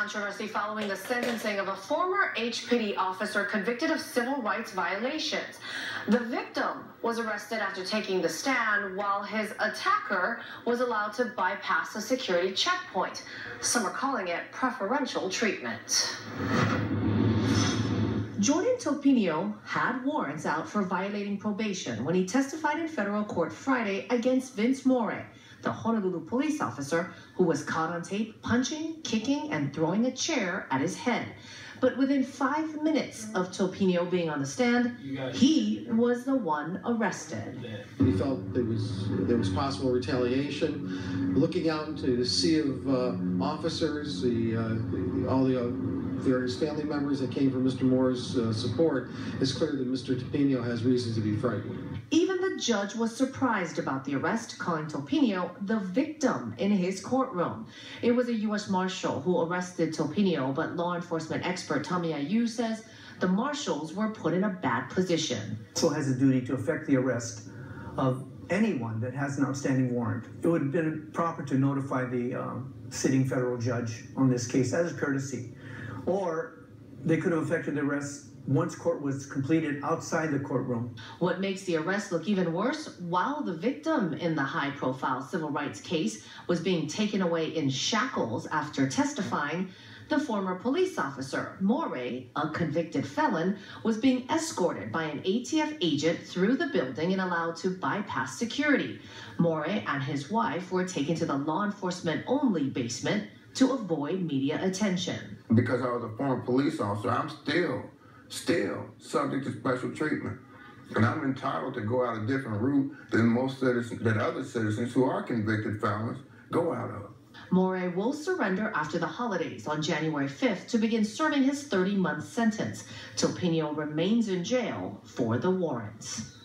controversy following the sentencing of a former HPD officer convicted of civil rights violations. The victim was arrested after taking the stand, while his attacker was allowed to bypass a security checkpoint. Some are calling it preferential treatment. Jordan Topinio had warrants out for violating probation when he testified in federal court Friday against Vince Morre, the Honolulu police officer who was caught on tape punching, kicking, and throwing a chair at his head. But within 5 minutes of Topinio being on the stand, he was the one arrested. We felt there was possible retaliation. Looking out into the sea of officers, all the various family members that came from Mr. Morre's support, it's clear that Mr. Topinio has reasons to be frightened. Even the judge was surprised about the arrest, calling Topinio the victim in his courtroom. It was a U.S. Marshal who arrested Topinio, but law enforcement expert Tommy Ayu says the marshals were put in a bad position. Also has a duty to effect the arrest of anyone that has an outstanding warrant. It would have been proper to notify the sitting federal judge on this case as a courtesy, or they could have effected the arrest once court was completed outside the courtroom. What makes the arrest look even worse, while the victim in the high-profile civil rights case was being taken away in shackles after testifying, the former police officer, Morre, a convicted felon, was being escorted by an ATF agent through the building and allowed to bypass security. Morre and his wife were taken to the law enforcement-only basement to avoid media attention. Because I was a former police officer, I'm still subject to special treatment. And I'm entitled to go out a different route than other citizens who are convicted felons go out of. Morre will surrender after the holidays on January 5th to begin serving his 30-month sentence. Topinio remains in jail for the warrants.